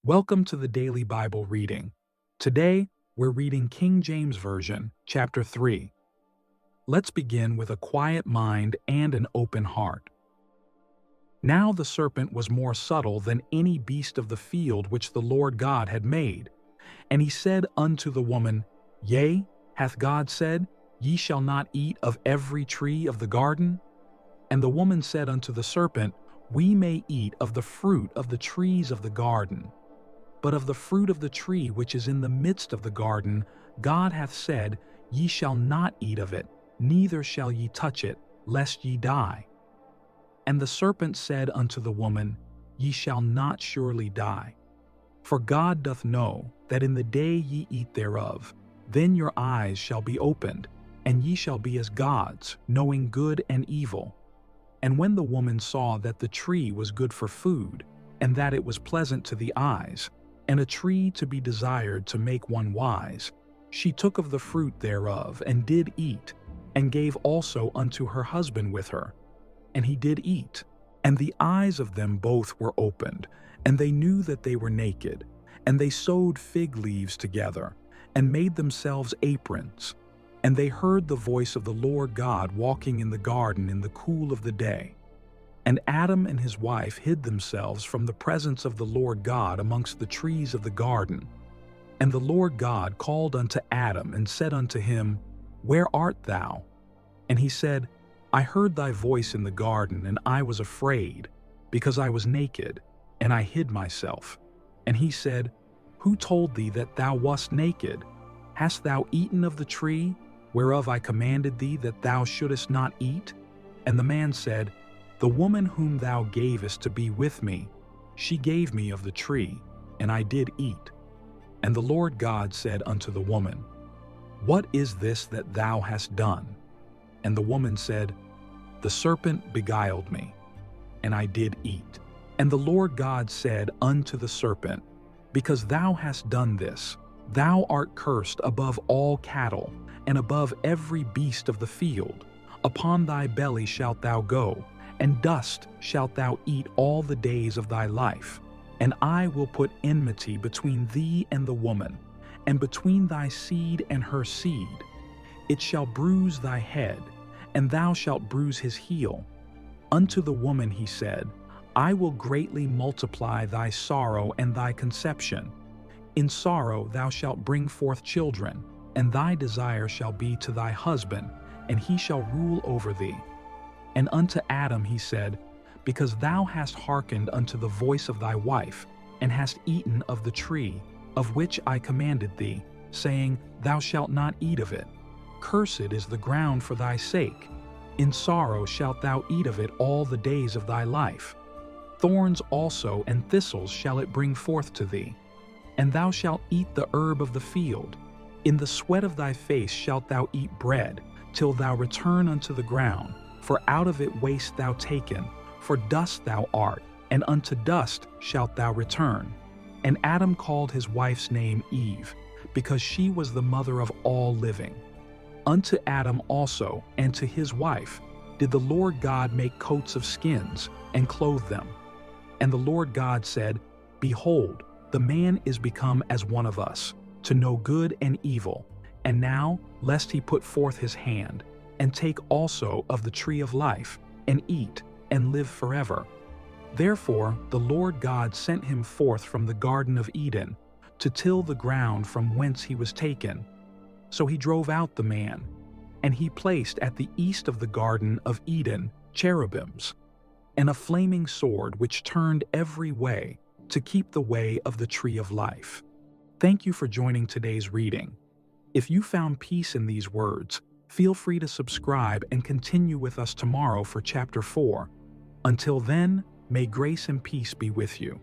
Welcome to the Daily Bible Reading. Today, we're reading King James Version, chapter 3. Let's begin with a quiet mind and an open heart. Now the serpent was more subtle than any beast of the field which the Lord God had made. And he said unto the woman, Yea, hath God said, Ye shall not eat of every tree of the garden? And the woman said unto the serpent, We may eat of the fruit of the trees of the garden. But of the fruit of the tree which is in the midst of the garden, God hath said, Ye shall not eat of it, neither shall ye touch it, lest ye die. And the serpent said unto the woman, Ye shall not surely die. For God doth know that in the day ye eat thereof, then your eyes shall be opened, and ye shall be as gods, knowing good and evil. And when the woman saw that the tree was good for food, and that it was pleasant to the eyes, and a tree to be desired to make one wise, she took of the fruit thereof, and did eat, and gave also unto her husband with her. And he did eat, and the eyes of them both were opened, and they knew that they were naked. And they sewed fig leaves together, and made themselves aprons. And they heard the voice of the Lord God walking in the garden in the cool of the day. And Adam and his wife hid themselves from the presence of the Lord God amongst the trees of the garden. And the Lord God called unto Adam, and said unto him, Where art thou? And he said, I heard thy voice in the garden, and I was afraid, because I was naked, and I hid myself. And he said, Who told thee that thou wast naked? Hast thou eaten of the tree, whereof I commanded thee that thou shouldest not eat? And the man said, The woman whom thou gavest to be with me, she gave me of the tree, and I did eat. And the Lord God said unto the woman, What is this that thou hast done? And the woman said, The serpent beguiled me, and I did eat. And the Lord God said unto the serpent, Because thou hast done this, thou art cursed above all cattle, and above every beast of the field. Upon thy belly shalt thou go, and dust shalt thou eat all the days of thy life. And I will put enmity between thee and the woman, and between thy seed and her seed. It shall bruise thy head, and thou shalt bruise his heel. Unto the woman he said, I will greatly multiply thy sorrow and thy conception. In sorrow thou shalt bring forth children, and thy desire shall be to thy husband, and he shall rule over thee. And unto Adam he said, Because thou hast hearkened unto the voice of thy wife, and hast eaten of the tree, of which I commanded thee, saying, Thou shalt not eat of it. Cursed is the ground for thy sake. In sorrow shalt thou eat of it all the days of thy life. Thorns also and thistles shall it bring forth to thee. And thou shalt eat the herb of the field. In the sweat of thy face shalt thou eat bread, till thou return unto the ground. For out of it wast thou taken, for dust thou art, and unto dust shalt thou return. And Adam called his wife's name Eve, because she was the mother of all living. Unto Adam also, and to his wife, did the Lord God make coats of skins, and clothe them. And the Lord God said, Behold, the man is become as one of us, to know good and evil. And now, lest he put forth his hand, and take also of the tree of life, and eat, and live forever. Therefore the Lord God sent him forth from the Garden of Eden, to till the ground from whence he was taken. So he drove out the man, and he placed at the east of the Garden of Eden cherubims, and a flaming sword which turned every way, to keep the way of the tree of life. Thank you for joining today's reading. If you found peace in these words, feel free to subscribe and continue with us tomorrow for chapter 4. Until then, may grace and peace be with you.